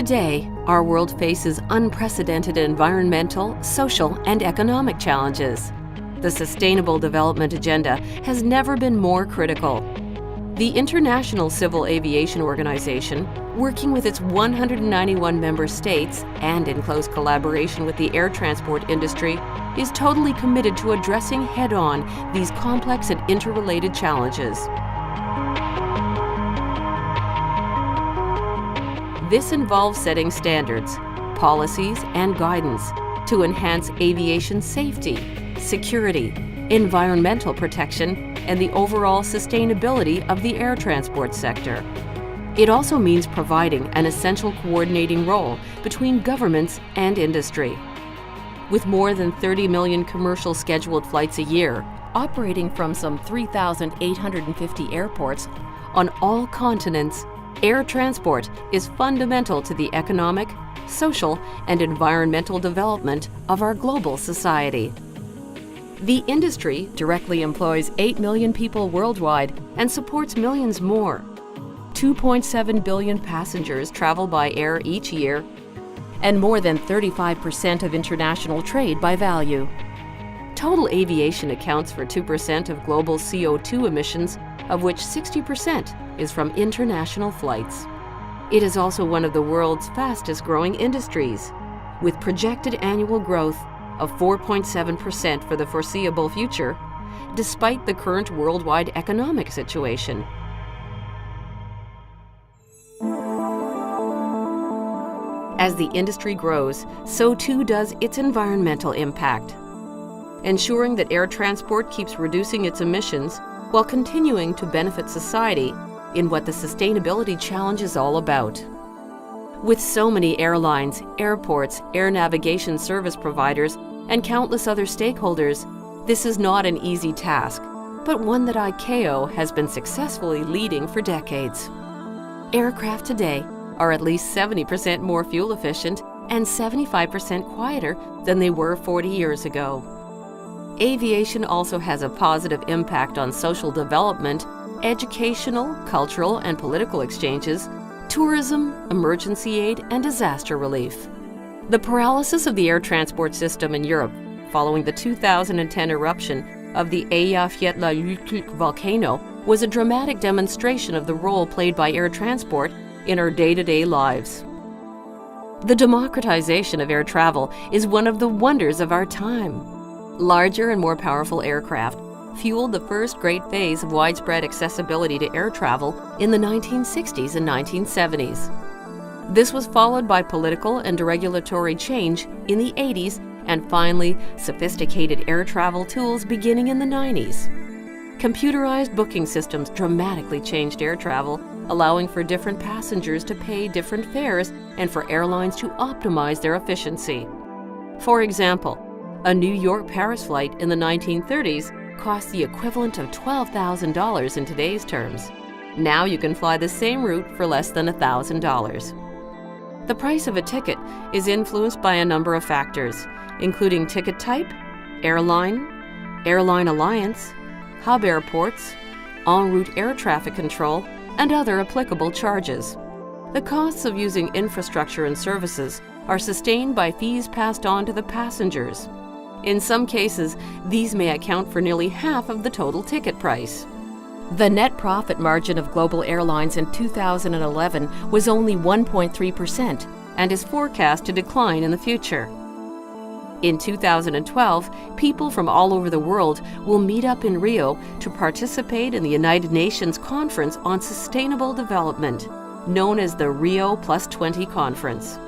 Today, our world faces unprecedented environmental, social, and economic challenges. The Sustainable Development Agenda has never been more critical. The International Civil Aviation Organization, working with its 191 member states and in close collaboration with the air transport industry, is totally committed to addressing head-on these complex and interrelated challenges. This involves setting standards, policies, and guidance to enhance aviation safety, security, environmental protection, and the overall sustainability of the air transport sector. It also means providing an essential coordinating role between governments and industry. With more than 30 million commercial scheduled flights a year, operating from some 3,850 airports on all continents, air transport is fundamental to the economic, social, and environmental development of our global society. The industry directly employs 8 million people worldwide and supports millions more. 2.7 billion passengers travel by air each year, and more than 35% of international trade by value. Total aviation accounts for 2% of global CO2 emissions, of which 60% is from international flights. It is also one of the world's fastest-growing industries, with projected annual growth of 4.7% for the foreseeable future, despite the current worldwide economic situation. As the industry grows, so too does its environmental impact. Ensuring that air transport keeps reducing its emissions while continuing to benefit society in what the sustainability challenge is all about. With so many airlines, airports, air navigation service providers, and countless other stakeholders, this is not an easy task, but one that ICAO has been successfully leading for decades. Aircraft today are at least 70% more fuel efficient and 75% quieter than they were 40 years ago. Aviation also has a positive impact on social development, educational, cultural, and political exchanges, tourism, emergency aid, and disaster relief. The paralysis of the air transport system in Europe following the 2010 eruption of the Aviation volcano was a dramatic demonstration of the role played by air transport in our day-to-day lives. The democratization of air travel is one of the wonders of our time. Larger and more powerful aircraft fueled the first great phase of widespread accessibility to air travel in the 1960s and 1970s. This was followed by political and regulatory change in the 80s and finally sophisticated air travel tools beginning in the 90s. Computerized booking systems dramatically changed air travel, allowing for different passengers to pay different fares and for airlines to optimize their efficiency. For example, a New York-Paris flight in the 1930s cost the equivalent of $12,000 in today's terms. Now you can fly the same route for less than $1,000. The price of a ticket is influenced by a number of factors, including ticket type, airline alliance, hub airports, en route air traffic control, and other applicable charges. The costs of using infrastructure and services are sustained by fees passed on to the passengers. In some cases, these may account for nearly half of the total ticket price. The net profit margin of global airlines in 2011 was only 1.3% and is forecast to decline in the future. In 2012, people from all over the world will meet up in Rio to participate in the United Nations Conference on Sustainable Development, known as the Rio +20 Conference.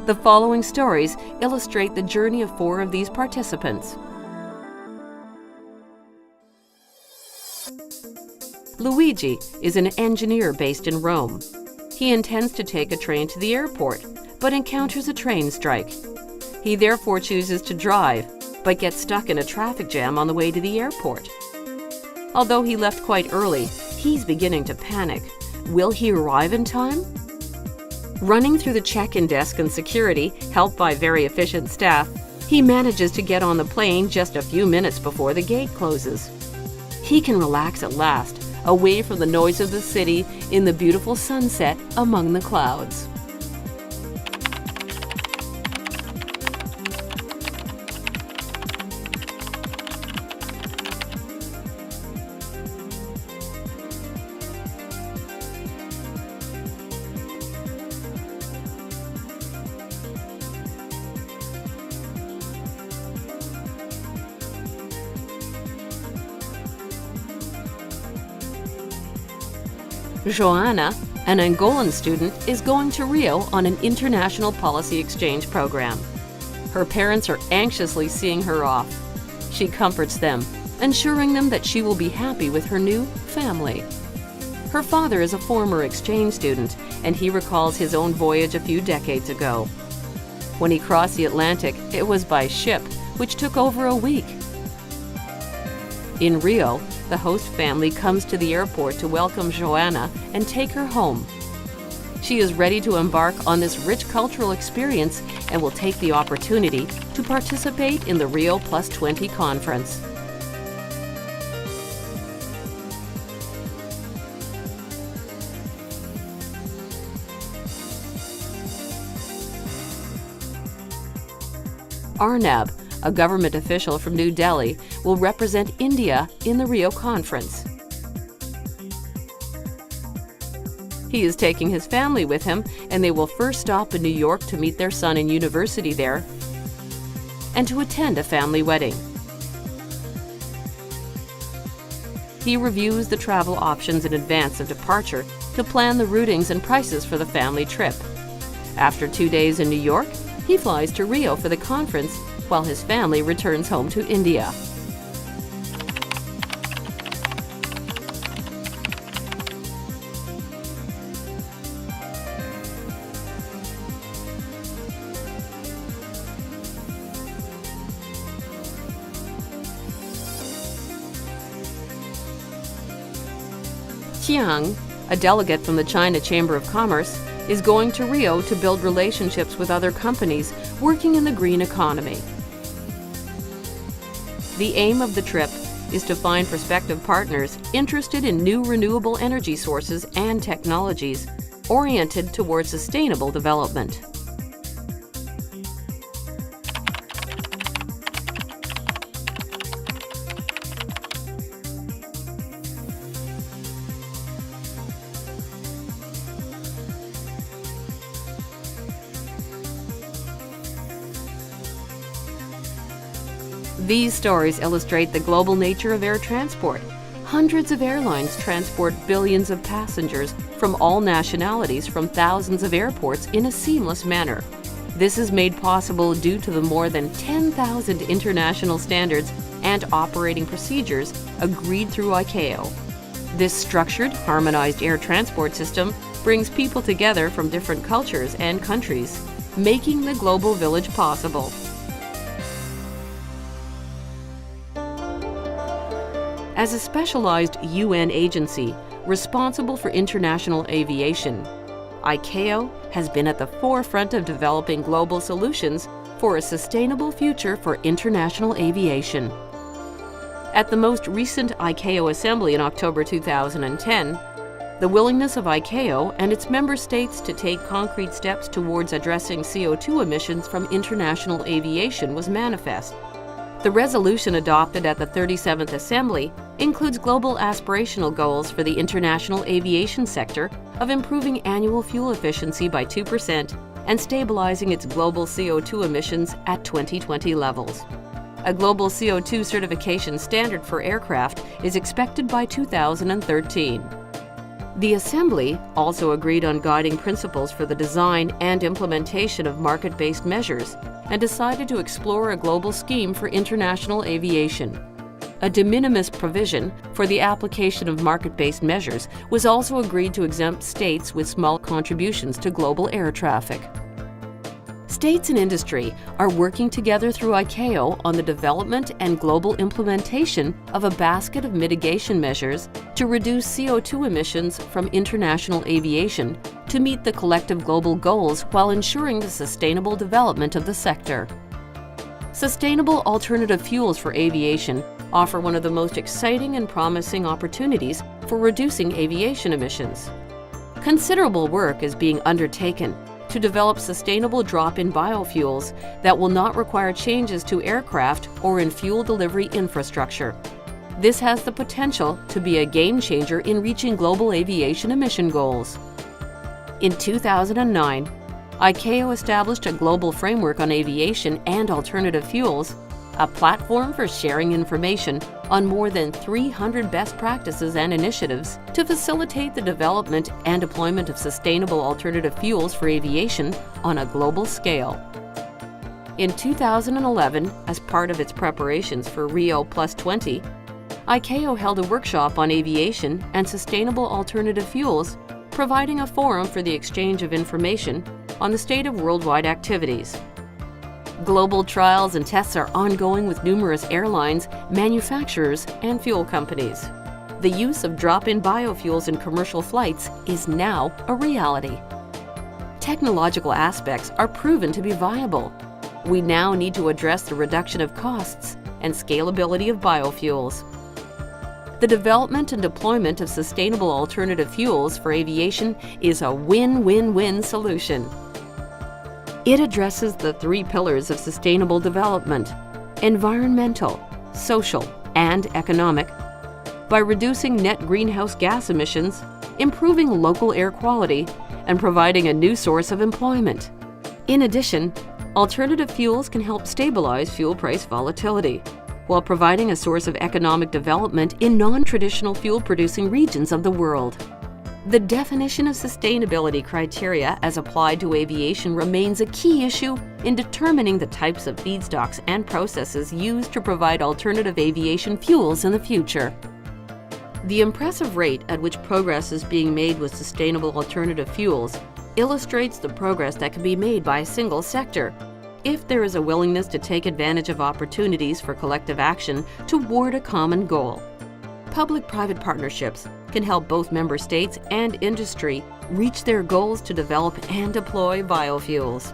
The following stories illustrate the journey of 4 of these participants. Luigi is an engineer based in Rome. He intends to take a train to the airport, but encounters a train strike. He therefore chooses to drive, but gets stuck in a traffic jam on the way to the airport. Although he left quite early, he's beginning to panic. Will he arrive in time? Running through the check-in desk and security, helped by very efficient staff, he manages to get on the plane just a few minutes before the gate closes. He can relax at last, away from the noise of the city in the beautiful sunset among the clouds. Joanna, an Angolan student, is going to Rio on an international policy exchange program. Her parents are anxiously seeing her off. She comforts them, assuring them that she will be happy with her new family. Her father is a former exchange student, and he recalls his own voyage a few decades ago. When he crossed the Atlantic, it was by ship, which took over a week. In Rio, the host family comes to the airport to welcome Joanna and take her home. She is ready to embark on this rich cultural experience and will take the opportunity to participate in the Rio +20 conference. Arnab, a government official from New Delhi, will represent India in the Rio conference. He is taking his family with him, and they will first stop in New York to meet their son in university there and to attend a family wedding. He reviews the travel options in advance of departure to plan the routings and prices for the family trip. After 2 days in New York, he flies to Rio for the conference while his family returns home to India. Chiang, a delegate from the China Chamber of Commerce, is going to Rio to build relationships with other companies working in the green economy. The aim of the trip is to find prospective partners interested in new renewable energy sources and technologies oriented towards sustainable development. These stories illustrate the global nature of air transport. Hundreds of airlines transport billions of passengers from all nationalities from thousands of airports in a seamless manner. This is made possible due to the more than 10,000 international standards and operating procedures agreed through ICAO. This structured, harmonized air transport system brings people together from different cultures and countries, making the global village possible. As a specialized UN agency responsible for international aviation, ICAO has been at the forefront of developing global solutions for a sustainable future for international aviation. At the most recent ICAO assembly in October 2010, the willingness of ICAO and its member states to take concrete steps towards addressing CO2 emissions from international aviation was manifest. The resolution adopted at the 37th Assembly includes global aspirational goals for the international aviation sector of improving annual fuel efficiency by 2% and stabilizing its global CO2 emissions at 2020 levels. A global CO2 certification standard for aircraft is expected by 2013. The Assembly also agreed on guiding principles for the design and implementation of market-based measures and decided to explore a global scheme for international aviation. A de minimis provision for the application of market-based measures was also agreed to exempt states with small contributions to global air traffic. States and industry are working together through ICAO on the development and global implementation of a basket of mitigation measures to reduce CO2 emissions from international aviation to meet the collective global goals while ensuring the sustainable development of the sector. Sustainable alternative fuels for aviation offer one of the most exciting and promising opportunities for reducing aviation emissions. Considerable work is being undertaken to develop sustainable drop-in biofuels that will not require changes to aircraft or in fuel delivery infrastructure. This has the potential to be a game changer in reaching global aviation emission goals. In 2009, ICAO established a global framework on aviation and alternative fuels a platform for sharing information on more than 300 best practices and initiatives to facilitate the development and deployment of sustainable alternative fuels for aviation on a global scale. In 2011, as part of its preparations for Rio+20, ICAO held a workshop on aviation and sustainable alternative fuels, providing a forum for the exchange of information on the state of worldwide activities. Global trials and tests are ongoing with numerous airlines, manufacturers, and fuel companies. The use of drop-in biofuels in commercial flights is now a reality. Technological aspects are proven to be viable. We now need to address the reduction of costs and scalability of biofuels. The development and deployment of sustainable alternative fuels for aviation is a win-win-win solution. It addresses the three pillars of sustainable development: environmental, social, and economic, by reducing net greenhouse gas emissions, improving local air quality, and providing a new source of employment. In addition, alternative fuels can help stabilize fuel price volatility, while providing a source of economic development in non-traditional fuel-producing regions of the world. The definition of sustainability criteria as applied to aviation remains a key issue in determining the types of feedstocks and processes used to provide alternative aviation fuels in the future. The impressive rate at which progress is being made with sustainable alternative fuels illustrates the progress that can be made by a single sector, if there is a willingness to take advantage of opportunities for collective action toward a common goal. Public-private partnerships can help both member states and industry reach their goals to develop and deploy biofuels.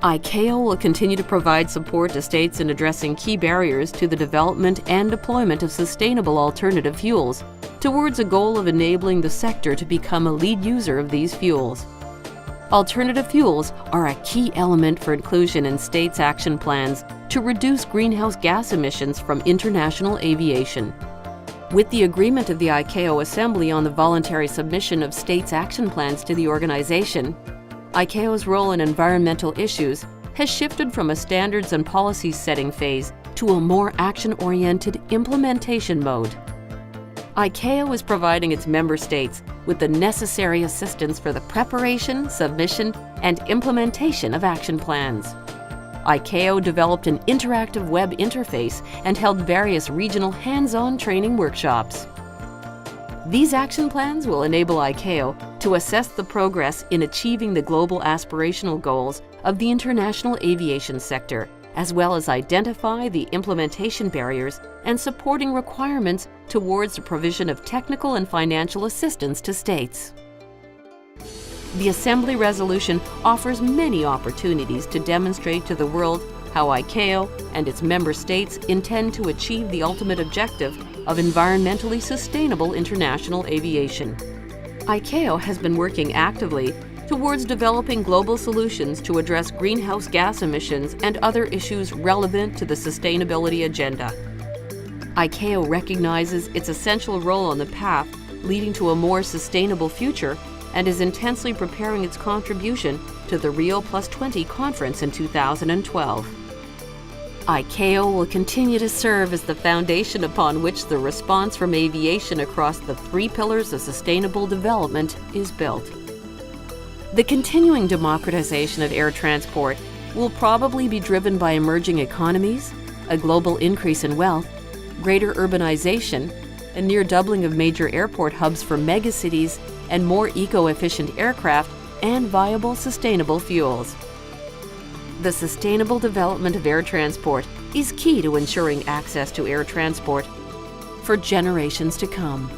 ICAO will continue to provide support to states in addressing key barriers to the development and deployment of sustainable alternative fuels towards a goal of enabling the sector to become a lead user of these fuels. Alternative fuels are a key element for inclusion in states' action plans to reduce greenhouse gas emissions from international aviation. With the agreement of the ICAO Assembly on the voluntary submission of states' action plans to the organization, ICAO's role in environmental issues has shifted from a standards and policy setting phase to a more action-oriented implementation mode. ICAO is providing its member states with the necessary assistance for the preparation, submission, and implementation of action plans. ICAO developed an interactive web interface and held various regional hands-on training workshops. These action plans will enable ICAO to assess the progress in achieving the global aspirational goals of the international aviation sector, as well as identify the implementation barriers and supporting requirements towards the provision of technical and financial assistance to states. The Assembly resolution offers many opportunities to demonstrate to the world how ICAO and its member states intend to achieve the ultimate objective of environmentally sustainable international aviation. ICAO has been working actively towards developing global solutions to address greenhouse gas emissions and other issues relevant to the sustainability agenda. ICAO recognizes its essential role on the path leading to a more sustainable future and is intensely preparing its contribution to the Rio+20 conference in 2012. ICAO will continue to serve as the foundation upon which the response from aviation across the three pillars of sustainable development is built. The continuing democratization of air transport will probably be driven by emerging economies, a global increase in wealth, greater urbanization, a near doubling of major airport hubs for megacities, and more eco-efficient aircraft and viable sustainable fuels. The sustainable development of air transport is key to ensuring access to air transport for generations to come.